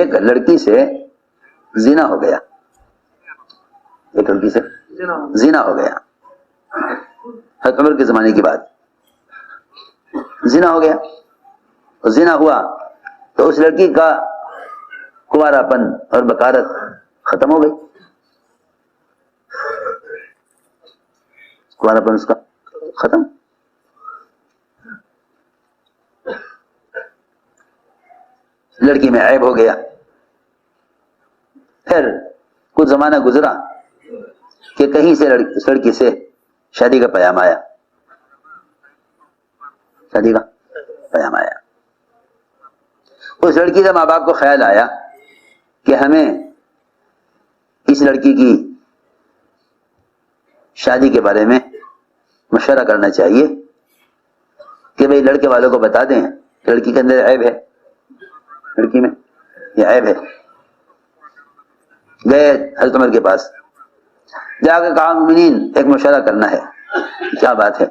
ایک لڑکی سے زنا ہو گیا، ایک لڑکی سے زنا ہو گیا، حضرت عمر کے زمانے کی بات، زنا ہو گیا، اور زنا ہوا تو اس لڑکی کا کنوارا پن اور بکارت ختم ہو گئی، کنوارا پن اس کا ختم. لڑکی میں عیب ہو گیا. پھر کچھ زمانہ گزرا کہ کہیں سے اس لڑکی سے شادی کا پیام آیا، شادی کا پیام آیا. اس لڑکی کا ماں باپ کو خیال آیا کہ ہمیں اس لڑکی کی شادی کے بارے میں مشورہ کرنا چاہیے کہ بھئی لڑکے والوں کو بتا دیں لڑکی کے اندر عیب ہے، لڑکی میں یہ عیب ہے. گئے حضرت عمر کے پاس، جا کے کہا مومنین ایک مشورہ کرنا ہے. کیا بات ہے؟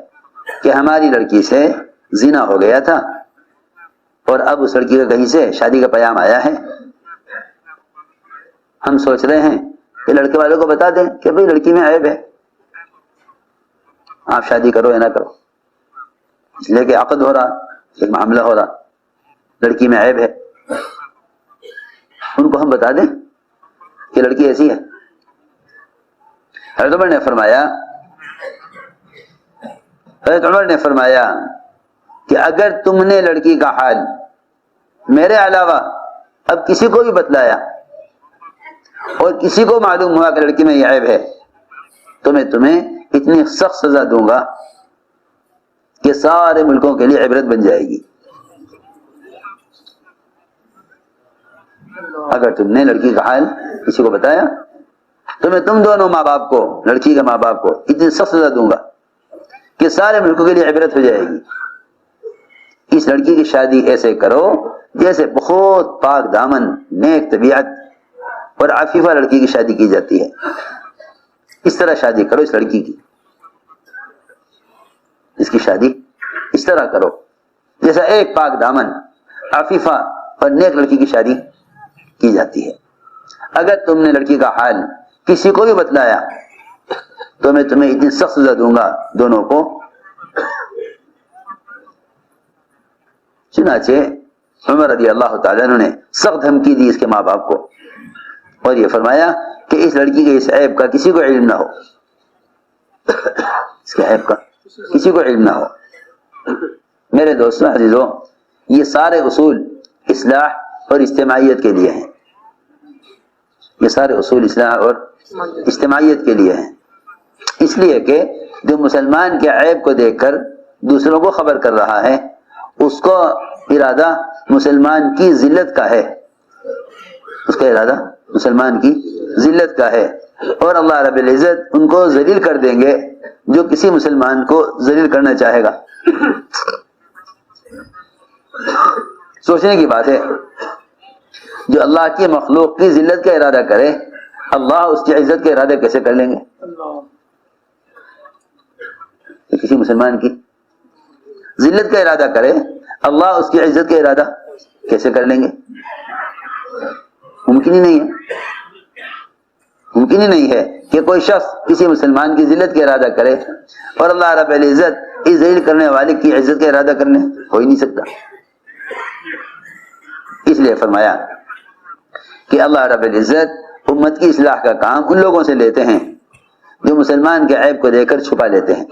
کہ ہماری لڑکی سے زنا ہو گیا تھا اور اب اس لڑکی کا کہیں سے شادی کا پیام آیا ہے. ہم سوچ رہے ہیں کہ لڑکے والوں کو بتا دیں کہ بھئی لڑکی میں عیب ہے، آپ شادی کرو یا نہ کرو، اس لیے کہ عقد ہو رہا، ایک معاملہ ہو رہا، لڑکی میں عیب ہے. ان کو ہم بتا دیں کہ لڑکی ایسی ہے. حضرت عمر نے فرمایا کہ اگر تم نے لڑکی کا حال میرے علاوہ اب کسی کو بھی بتلایا اور کسی کو معلوم ہوا کہ لڑکی میں یہ عیب ہے تو میں تمہیں اتنی سخت سزا دوں گا کہ سارے ملکوں کے لیے عبرت بن جائے گی. اگر تم نے لڑکی کا حال کسی کو بتایا تو میں تم دونوں ماں باپ کو، لڑکی کے ماں باپ کو اتنی سخت سزا دوں گا کہ سارے ملکوں کے لیے عبرت ہو جائے گی. اس لڑکی کی شادی ایسے کرو جیسے بہت پاک دامن، نیک طبیعت اور عفیفہ لڑکی کی شادی کی جاتی ہے. اس طرح شادی کرو اس لڑکی کی، اس کی شادی اس طرح کرو جیسا ایک پاک دامن، عفیفہ اور نیک لڑکی کی شادی کی جاتی ہے. اگر تم نے لڑکی کا حال کسی کو بھی بتلایا تو میں تمہیں اتنی سخت سزا دوں گا دونوں کو. چنانچہ عمر رضی اللہ تعالیٰ عنہ نے سخت دھمکی دی اس کے ماں باپ کو اور یہ فرمایا کہ اس لڑکی کے اس عیب کا کسی کو علم نہ ہو، اس کے عیب کا کسی کو علم نہ ہو. میرے دوستوں عزیزوں، یہ سارے اصول اصلاح اور اجتماعیت کے لیے ہیں. یہ سارے اصول اصلاح اور اجتماعیت کے لیے ہیں. اس لیے کہ جو مسلمان کے عیب کو دیکھ کر دوسروں کو خبر کر رہا ہے اس کو ارادہ مسلمان کی ذلت کا ہے، اس کا ارادہ مسلمان کی ذلت کا ہے. اور اللہ رب العزت ان کو ذلیل کر دیں گے جو کسی مسلمان کو ذلیل کرنا چاہے گا. سوچنے کی بات ہے، جو اللہ کی مخلوق کی ذلت کا ارادہ کرے اللہ اس کی عزت کا ارادہ کیسے کر لیں گے؟ کسی مسلمان کی ذلت کا ارادہ کرے اللہ اس کی عزت کا ارادہ کیسے کر لیں گے؟ ممکن ہی نہیں ہے. ممکن ہی نہیں ہے کہ کوئی شخص کسی مسلمان کی ذلت کا ارادہ کرے اور اللہ رب العزت اس ذلیل کرنے والے کی عزت کا ارادہ کرنے ہو ہی نہیں سکتا. اس لیے فرمایا کہ اللہ رب العزت امت کی اصلاح کا کام ان لوگوں سے لیتے ہیں جو مسلمان کے عیب کو دیکھ کر چھپا لیتے ہیں.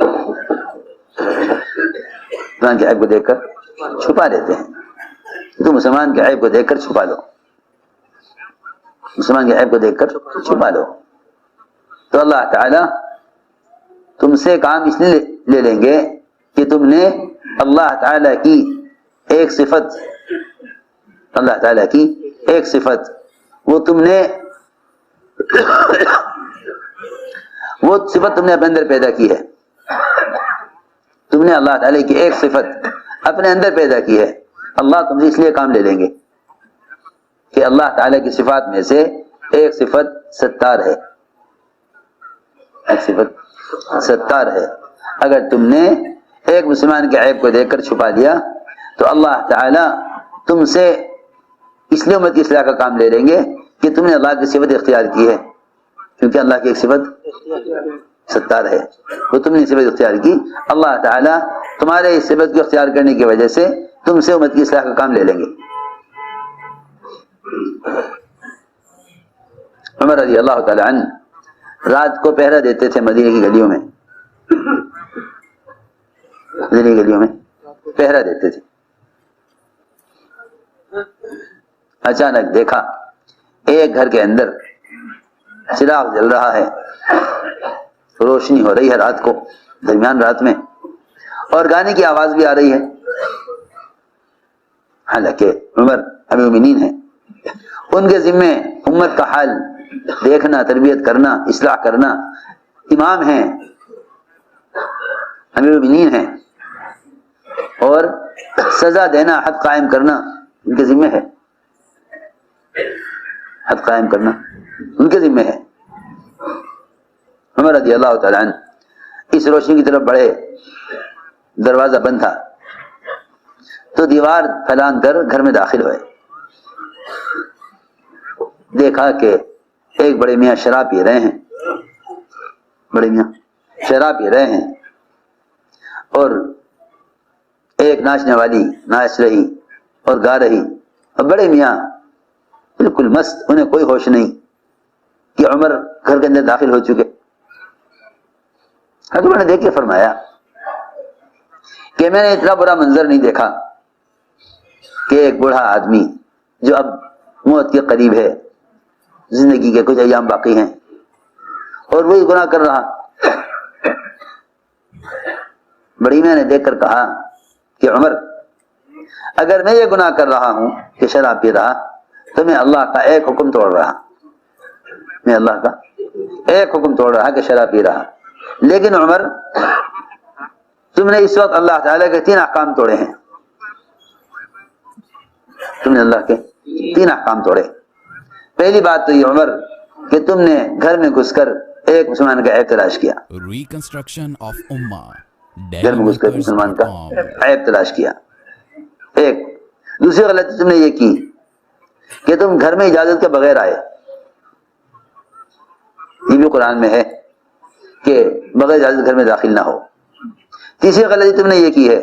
مسلمان کے عیب کو دیکھ کر چھپا لیتے ہیں. تو مسلمان کے عیب کو دیکھ کر چھپا لو، مسلمان کے عیب کو دیکھ کر چھپا لو تو اللہ تعالی تم سے کام اس لیے لے لیں گے کہ تم نے اللہ تعالی کی ایک صفت، اللہ تعالی کی ایک صفت وہ تم نے وہ صفت تم نے اپنے اندر پیدا کی ہے. تم نے اللہ تعالی کی ایک صفت اپنے اندر پیدا کی ہے. اللہ تم سے اس لیے کام لے لیں گے کہ اللہ تعالی کی صفات میں سے ایک صفت ستار ہے، ایک صفت ستار ہے. اگر تم نے ایک مسلمان کے عیب کو دیکھ کر چھپا دیا تو اللہ تعالی تم سے اس لیے امت کی اصلاح کا کام لے لیں گے کہ تم نے اللہ کی صفت اختیار کی ہے، کیونکہ اللہ کی ایک صفت ستار ہے، تو تم نے صفت اختیار کی، اللہ تعالیٰ تمہارے اس صفت کو اختیار کرنے کی وجہ سے تم سے امت کی اصلاح کا کام لے لیں گے۔ عمر رضی اللہ تعالی عنہ رات کو پہرا دیتے تھے مدینے کی گلیوں میں، مدینے کی گلیوں میں پہرا دیتے تھے۔ اچانک دیکھا ایک گھر کے اندر چراغ جل رہا ہے، روشنی ہو رہی ہے رات کو، درمیان رات میں، اور گانے کی آواز بھی آ رہی ہے۔ حالانکہ عمر امیر المومنین ہیں، ان کے ذمے امت کا حال دیکھنا، تربیت کرنا، اصلاح کرنا، امام ہیں، امیر المومنین ہیں، اور سزا دینا، حد قائم کرنا ان کے ذمے ہے، حد قائم کرنا ان کے ذمے ہے۔ عمر رضی اللہ تعالیٰ عنہ اس روشنی کی طرف بڑھے، دروازہ بند تھا تو دیوار پھیلان کر گھر میں داخل ہوئے۔ دیکھا کہ ایک بڑے میاں شراب پی رہے ہیں، بڑے میاں شراب پی رہے ہیں، اور ایک ناچنے والی ناچ رہی اور گا رہی، اور بڑے میاں بالکل مست، انہیں کوئی ہوش نہیں کہ عمر گھر کے اندر داخل ہو چکے۔ حضرت نے دیکھ کے فرمایا کہ میں نے اتنا برا منظر نہیں دیکھا کہ ایک بوڑھا آدمی جو اب موت کے قریب ہے، زندگی کے کچھ ایام باقی ہیں، اور وہی گناہ کر رہا۔ بڑی میاں نے دیکھ کر کہا کہ عمر، اگر میں یہ گناہ کر رہا ہوں کہ شراب پی رہا، تو میں اللہ کا ایک حکم توڑ رہا، میں اللہ کا ایک حکم توڑ رہا کہ شراب پی رہا۔ لیکن عمر، تم نے اس وقت اللہ تعالیٰ کے 3 احکام توڑے ہیں، تم نے اللہ کے 3 احکام توڑے۔ پہلی بات تو یہ عمر کہ تم نے گھر میں گھس کر ایک مسلمان کا عیب تلاش کیا، گھر میں گھس کر مسلمان کا عیب تلاش کیا۔ ایک دوسری غلطی تم نے یہ کی کہ تم گھر میں اجازت کے بغیر آئے، یہ بھی قرآن میں ہے کہ بغیر اجازت گھر میں داخل نہ ہو۔ تیسری غلطی تم نے یہ کی ہے،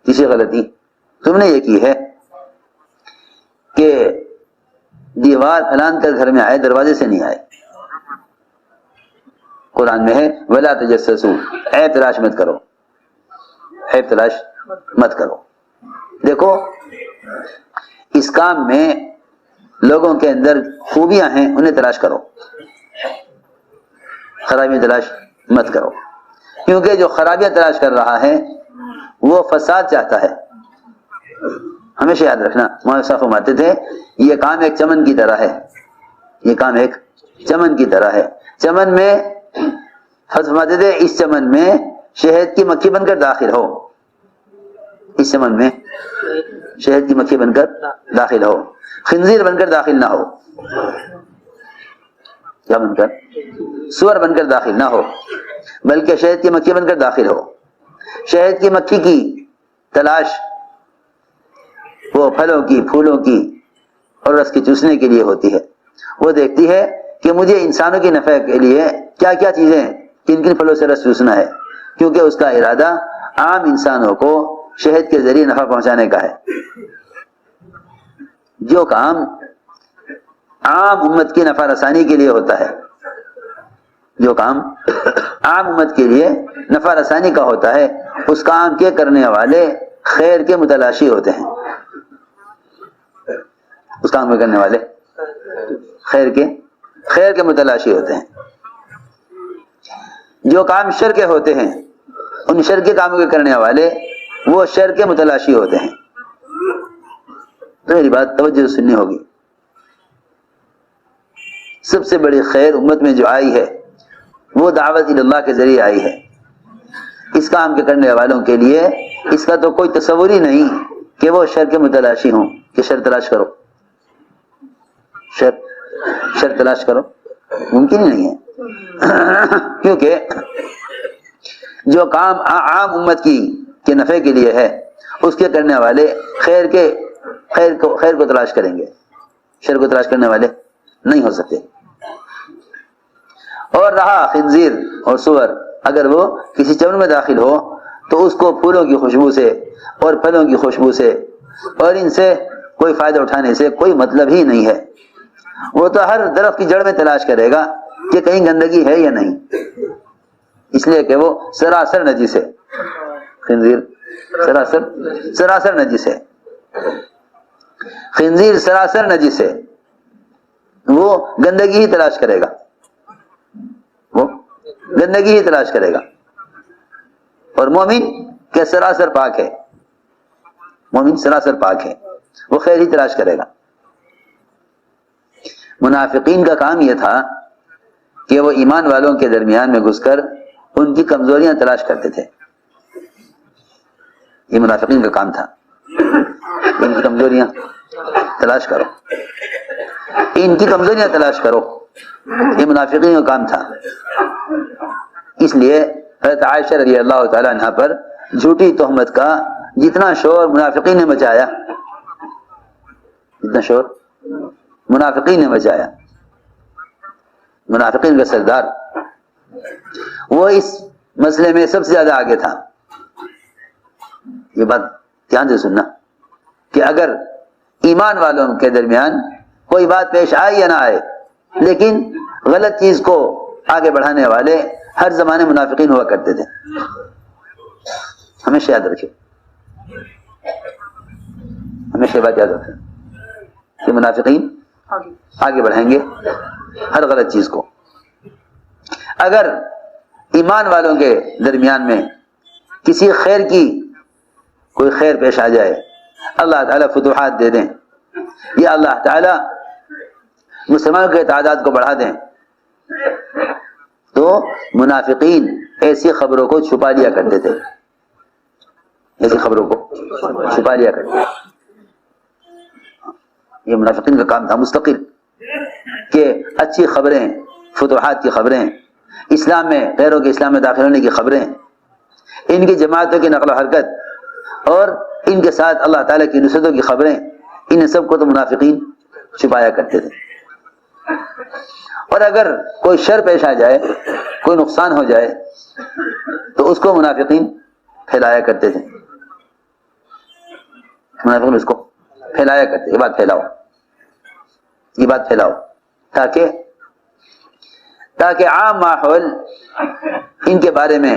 تیسری غلطی تم نے یہ کی ہے کہ دیوار پھیلان کر گھر میں آئے، دروازے سے نہیں آئے۔ قرآن میں ہے وَلَا تَجَسَّسُوا، عیب تلاش مت کرو، عیب تلاش مت کرو۔ دیکھو اس کام میں لوگوں کے اندر خوبیاں ہیں، انہیں تلاش کرو، خرابیاں تلاش مت کرو، کیونکہ جو خرابیاں تلاش کر رہا ہے وہ فساد چاہتا ہے۔ ہمیشہ یاد رکھنا، مولانا صاحب فرماتے تھے یہ کام ایک چمن کی طرح ہے، یہ کام ایک چمن کی طرح ہے۔ چمن میں فرماتے تھے اس چمن میں شہد کی مکھی بن کر داخل ہو، اس چمن میں شہد کی مکھی بن کر داخل ہو، خنزیر بن کر داخل نہ ہو، کیا بن کر؟ سور بن کر داخل نہ ہو، بلکہ شہد کی مکھی بن کر داخل ہو۔ شہد کی مکھی کی تلاش وہ پھلوں کی، پھولوں کی اور رس کی چوسنے کے لیے ہوتی ہے۔ وہ دیکھتی ہے کہ مجھے انسانوں کی نفع کے لیے کیا کیا چیزیں، کن کن پھلوں سے رس چوسنا ہے، کیونکہ اس کا ارادہ عام انسانوں کو شہد کے ذریعے نفع پہنچانے کا ہے۔ جو کام عام امت کی نفع رسانی کے لیے ہوتا ہے، جو کام عام امت کے لیے نفع رسانی کا ہوتا ہے، اس کام کے کرنے والے خیر کے متلاشی ہوتے ہیں، اس کام کو کرنے والے خیر کے متلاشی ہوتے ہیں۔ جو کام شر کے ہوتے ہیں، ان شر کے کاموں کے کرنے والے وہ شر کے متلاشی ہوتے ہیں۔ تو میری بات توجہ سننی ہوگی۔ سب سے بڑی خیر امت میں جو آئی ہے وہ دعوت اللہ کے ذریعے آئی ہے۔ اس کام کے کرنے والوں کے لیے اس کا تو کوئی تصور ہی نہیں کہ وہ شر کے متلاشی ہوں، کہ شر تلاش کرو، شر تلاش کرو، ممکن ہی نہیں ہے۔ کیونکہ جو کام عام امت کے نفع کے لیے ہے، اس کے کرنے والے خیر کے خیر کو تلاش کریں گے، شر کو تلاش کرنے والے نہیں ہو سکتے۔ اور رہا خنزیر اور سور، اگر وہ کسی چمن میں داخل ہو تو اس کو پھولوں کی خوشبو سے اور پھلوں کی خوشبو سے اور ان سے کوئی فائدہ اٹھانے سے کوئی مطلب ہی نہیں ہے۔ وہ تو ہر درخت کی جڑ میں تلاش کرے گا کہ کہیں گندگی ہے یا نہیں، اس لیے کہ وہ سراسر نجس ہے۔ خنزیر سراسر نجس ہے، خنزیر سراسر نجس ہے، وہ گندگی ہی تلاش کرے گا، وہ گندگی ہی تلاش کرے گا۔ اور مومن کہ سراسر پاک ہے، مومن سراسر پاک ہے، وہ خیر ہی تلاش کرے گا۔ منافقین کا کام یہ تھا کہ وہ ایمان والوں کے درمیان میں گھس کر ان کی کمزوریاں تلاش کرتے تھے۔ یہ منافقین کا کام تھا، ان کی کمزوریاں تلاش کرو، ان کی کمزوریاں تلاش کرو، یہ منافقین کا کام تھا۔ اس لیے حضرت عائشہ رضی اللہ تعالی عنہ پر جھوٹی تہمت کا جتنا شور منافقین نے مچایا، جتنا شور منافقین نے مچایا، منافقین کا سردار وہ اس مسئلے میں سب سے زیادہ آگے تھا۔ یہ بات دھیان سے سننا کہ اگر ایمان والوں کے درمیان کوئی بات پیش آئے یا نہ آئے، لیکن غلط چیز کو آگے بڑھانے والے ہر زمانے منافقین ہوا کرتے تھے، ہمیشہ یاد رکھیں، ہمیشہ بات یاد رکھیں کہ منافقین آگے بڑھائیں گے ہر غلط چیز کو۔ اگر ایمان والوں کے درمیان میں کسی خیر کی کوئی خیر پیش آ جائے، اللہ تعالیٰ فتوحات دے دیں یا اللہ تعالیٰ مسلمانوں کے تعداد کو بڑھا دیں، تو منافقین ایسی خبروں کو چھپا لیا کرتے تھے، ایسی خبروں کو چھپا لیا کرتے تھے۔ یہ منافقین کا کام تھا مستقل، کہ اچھی خبریں، فتوحات کی خبریں، اسلام میں غیروں کے اسلام میں داخل ہونے کی خبریں، ان کی جماعتوں کی نقل و حرکت اور ان کے ساتھ اللہ تعالیٰ کی نصرتوں کی خبریں، ان سب کو تو منافقین چھپایا کرتے تھے۔ اور اگر کوئی شر پیش آ جائے، کوئی نقصان ہو جائے، تو اس کو منافقین پھیلایا کرتے تھے، منافقین اس کو پھیلایا کرتے، یہ بات پھیلاؤ، یہ بات پھیلاؤ، تاکہ عام ماحول ان کے بارے میں،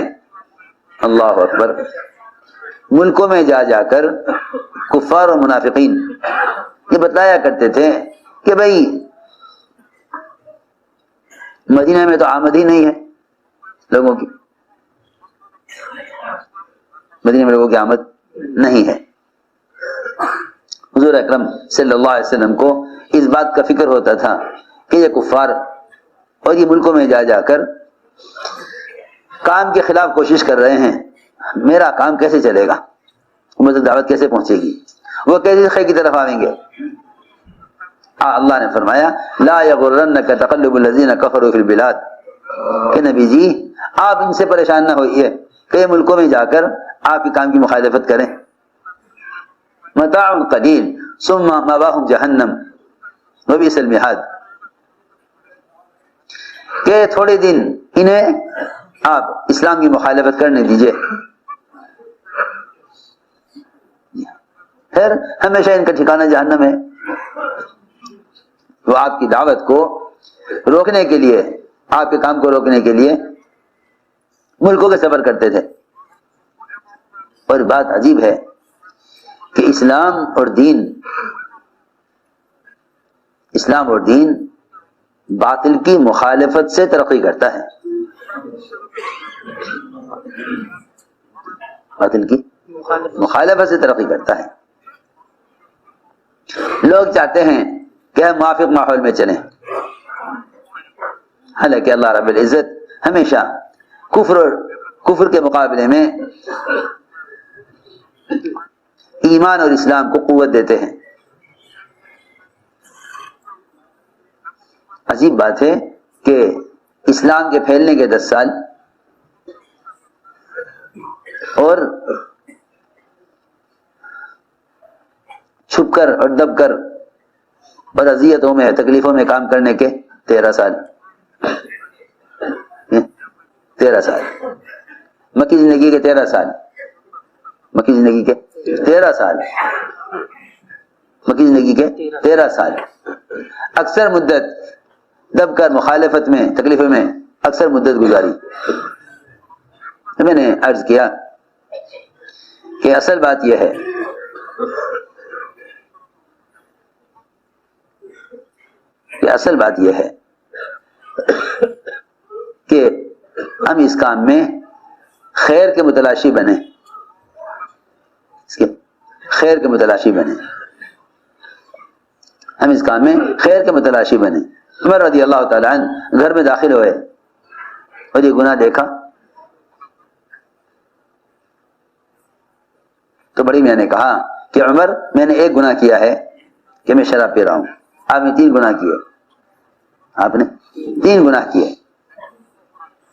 اللہ اکبر، ملکوں میں جا جا کر کفار و منافقین یہ بتلایا کرتے تھے کہ بھئی مدینہ میں تو آمد ہی نہیں ہے لوگوں کی، مدینہ میں لوگوں کی آمد نہیں ہے۔ حضور اکرم صلی اللہ علیہ وسلم کو اس بات کا فکر ہوتا تھا کہ یہ کفار اور یہ ملکوں میں جا جا کر کام کے خلاف کوشش کر رہے ہیں، میرا کام کیسے چلے گا، مجھے دعوت کیسے پہنچے گی، وہ کیسے خیر کی طرف آئیں گے۔ اللہ نے فرمایا لا یغرنک تقلب الذین کفروا فی البلاد، کہ نبی جی آپ ان سے پریشان نہ ہوئیے کہ یہ ملکوں میں جا کر آپ کے کام کی مخالفت کریں۔ متاع قلیل ثم مأواہم جہنم وبئس المہاد، کہ تھوڑے دن انہیں آپ اسلام کی مخالفت کرنے دیجئے، پھر ہمیشہ ان کا ٹھکانہ جہنم ہے۔ وہ آپ کی دعوت کو روکنے کے لیے، آپ کے کام کو روکنے کے لیے ملکوں کے سفر کرتے تھے۔ اور بات عجیب ہے کہ اسلام اور دین باطل کی مخالفت سے ترقی کرتا ہے، باطل کی مخالفت سے ترقی کرتا ہے۔ لوگ چاہتے ہیں کہ ہم موافق ماحول میں چلیں، حالانکہ اللہ رب العزت ہمیشہ کفر کے مقابلے میں ایمان اور اسلام کو قوت دیتے ہیں۔ عجیب بات ہے کہ اسلام کے پھیلنے کے 10 سال اور چھپ کر اور دب کر اور اذیتوں میں تکلیفوں میں کام کرنے کے 13 سال 13 سال مکی زندگی کے 13 سال مکی زندگی کے 13 سال مکی زندگی کے 13 سال اکثر مدت دب کر مخالفت میں تکلیفوں میں اکثر مدت گزاری. میں نے عرض کیا کہ اصل بات یہ ہے کہ ہم اس کام میں خیر کے متلاشی بنے خیر کے متلاشی بنے ہم اس کام میں خیر کے متلاشی بنے. عمر رضی اللہ تعالیٰ عنہ گھر میں داخل ہوئے اور یہ گناہ دیکھا تو بڑی میاں نے کہا کہ عمر میں نے ایک گناہ کیا ہے کہ میں شراب پی رہا ہوں. آپ نے 3 گناہ کیے. آپ نے 3 گناہ کیے.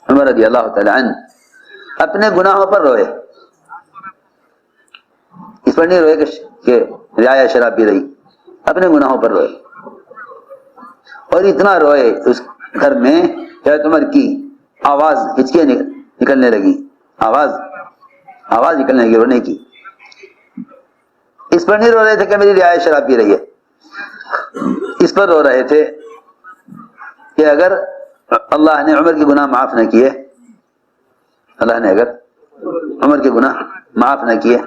عمر رضی اللہ تعالیٰ عنہ اپنے گناہوں پر روئے. اس پر نہیں روئے کہ رعایا شراب پی رہی, اپنے گناہوں پر روئے. اور اتنا روئے اس گھر میں حضرت عمر کی آواز ہچکیاں نکلنے لگی, آواز نکلنے لگی رونے کی. اس پر نہیں رو رہے تھے کہ میری رعایا شراب پی رہی ہے, اس پر رو رہے تھے کہ اگر اللہ نے عمر کے گناہ معاف نہ کیے, اللہ نے اگر عمر کے گناہ معاف نہ کیے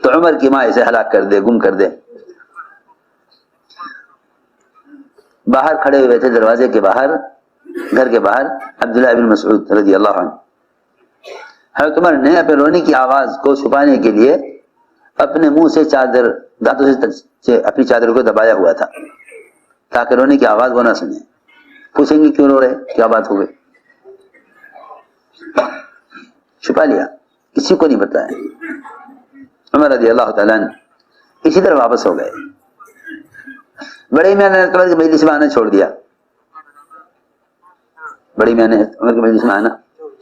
تو عمر کی ماں اسے ہلاک کر دے, گم کر دے. باہر کھڑے ہوئے تھے دروازے کے باہر, گھر کے باہر عبداللہ بن مسعود رضی اللہ عنہ. حضرت عمر نے اپنے رونے کی آواز کو چھپانے کے لیے اپنے منہ سے چادر, دانتوں سے اپنی چادر کو دبایا ہوا تھا تاکہ رونے کی آواز وہ نہ سنے. پوچھیں گے کیوں رو رہے, کیا بات ہو گئی؟ چھپا لیا, کسی کو نہیں بتایا. عمر رضی اللہ تعالیٰ عنہ اسی طرح واپس ہو گئے. بڑے میاں نے عمر کی مجلس میں آنا چھوڑ دیا. بڑی میاں نے عمر کی مجلس میں آنا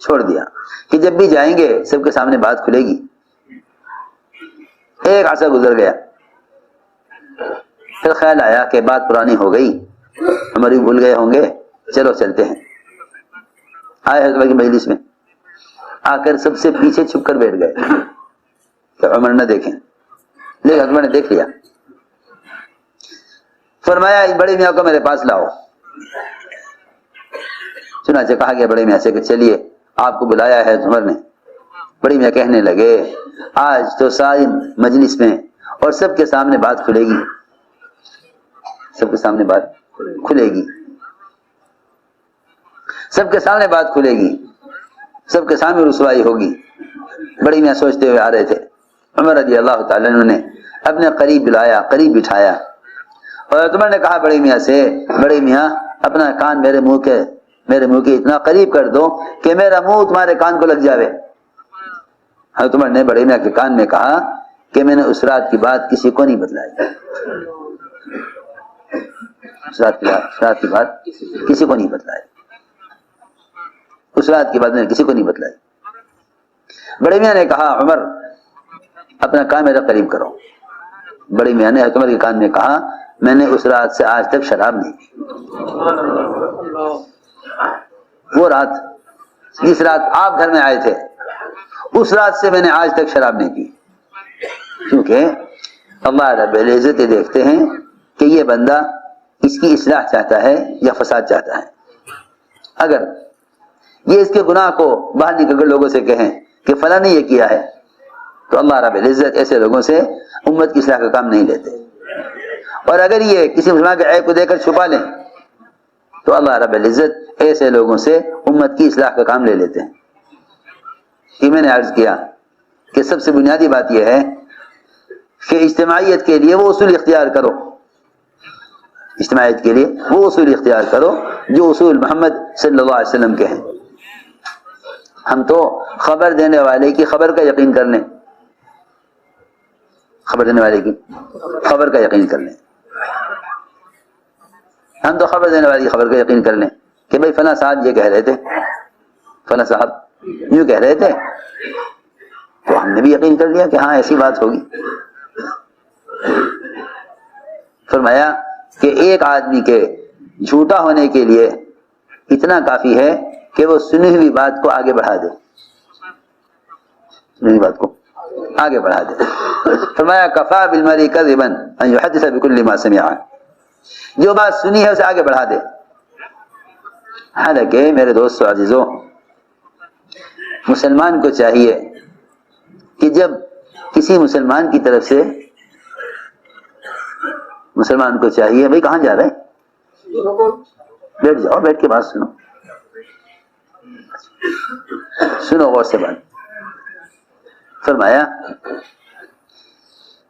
چھوڑ دیا کہ جب بھی جائیں گے سب کے سامنے بات کھلے گی. ایک عرصہ گزر گیا, پھر خیال آیا کہ بات پرانی ہو گئی, عمر بھی بھول گئے ہوں گے, چلو چلتے ہیں. آئے حضرت کی مجلس میں, آ کر سب سے پیچھے چھپ کر بیٹھ گئے کہ عمر نہ دیکھیں, لیکن عمر نے دیکھ لیا. فرمایا بڑے میاں کو میرے پاس لاؤ. چنانچہ کہا گیا بڑے میاں سے کہ چلیے آپ کو بلایا ہے عمر نے. بڑے میاں کہنے لگے آج تو ساری مجلس میں اور سب کے سامنے بات کھلے گی, سب کے سامنے بات کھلے گی, سب کے سامنے بات کھلے گی, سب کے سامنے رسوائی ہوگی. بڑے میاں سوچتے ہوئے آ رہے تھے. عمر رضی اللہ تعالیٰ عنہ نے اپنے قریب بلایا, قریب بٹھایا اور عمر نے کہا بڑے میاں سے, بڑے میاں اپنا کان میرے منہ کے اتنا قریب کر دو کہ میرا منہ تمہارے کان کو لگ جاوے. حضرت عمر نے بڑے میاں کے کان میں کہا کہ میں نے اس رات کی بات کسی کو نہیں بتلائی. اس رات کی بات کسی کو نہیں بتلائی. اس رات کی بات میں نے کسی کو نہیں بتلائی. بڑے میاں نے کہا عمر اپنا کان میرے قریب کرو. بڑے میاں نے حضرت عمر کے کان میں کہا میں نے اس رات سے آج تک شراب نہیں پی. وہ رات جس رات آپ گھر میں آئے تھے اس رات سے میں نے آج تک شراب نہیں پی. کیونکہ اللہ رب العزت دیکھتے ہیں کہ یہ بندہ اس کی اصلاح چاہتا ہے یا فساد چاہتا ہے. اگر یہ اس کے گناہ کو باہر نکل کر لوگوں سے کہیں کہ فلاں نے یہ کیا ہے تو اللہ رب العزت ایسے لوگوں سے امت کی اصلاح کا کام نہیں لیتے. اور اگر یہ کسی مسلمان کے عیب کو دے کر چھپا لیں تو اللہ رب العزت ایسے لوگوں سے امت کی اصلاح کا کام لے لیتے ہیں. کہ میں نے عرض کیا کہ سب سے بنیادی بات یہ ہے کہ اجتماعیت کے لیے وہ اصول اختیار کرو, اجتماعیت کے لیے وہ اصول اختیار کرو جو اصول محمد صلی اللہ علیہ وسلم کے ہیں. ہم تو خبر دینے والے کی خبر کا یقین کر لیں, خبر دینے والے کی خبر کا یقین کر لیں. ہم تو خبر دینے والے کی خبر کا یقین کر لیں کہ بھائی فلاں صاحب یہ کہہ رہے تھے, فلاں صاحب یوں کہہ رہے تھے, تو ہم نے بھی یقین کر لیا کہ ہاں ایسی بات ہوگی. فرمایا کہ ایک آدمی کے جھوٹا ہونے کے لیے اتنا کافی ہے کہ وہ سنی ہوئی بات کو آگے بڑھا دے، سنی ہوئی بات کو آگے بڑھا دے۔ فرمایا کفا بالمرء کذبا ان يحدث بكل ما سمع، جو بات سنی ہے اسے آگے بڑھا دے۔ حالانکہ میرے دوستو عزیزو، مسلمان کو چاہیے کہ جب کسی مسلمان کی طرف سے، مسلمان کو چاہیے، بھائی کہاں جا رہے ہیں؟ بیٹھ جاؤ، بیٹھ کے بات سنو، سنو غور سے بات۔ فرمایا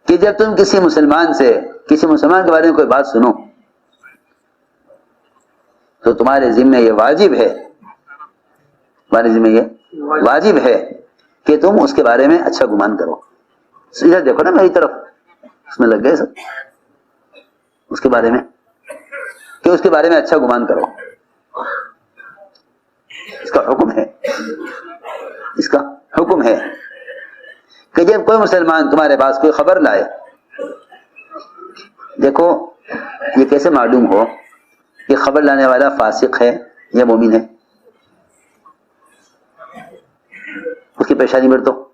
کہ جب تم کسی مسلمان کے بارے میں کوئی بات سنو تو تمہارے ذمہ یہ واجب ہے، تمہارے ذمہ یہ واجب ہے کہ تم اس کے بارے میں اچھا گمان کرو۔ ادھر دیکھو نا میری طرف، اس میں لگ گئے سب، اس کے بارے میں کہ اس کے بارے میں اچھا گمان کرو۔ اس کا حکم ہے، اس کا حکم ہے کہ جب کوئی مسلمان تمہارے پاس کوئی خبر لائے، دیکھو یہ کیسے معلوم ہو کہ خبر لانے والا فاسق ہے یا مومن ہے؟ اس کی پیشانی پر تو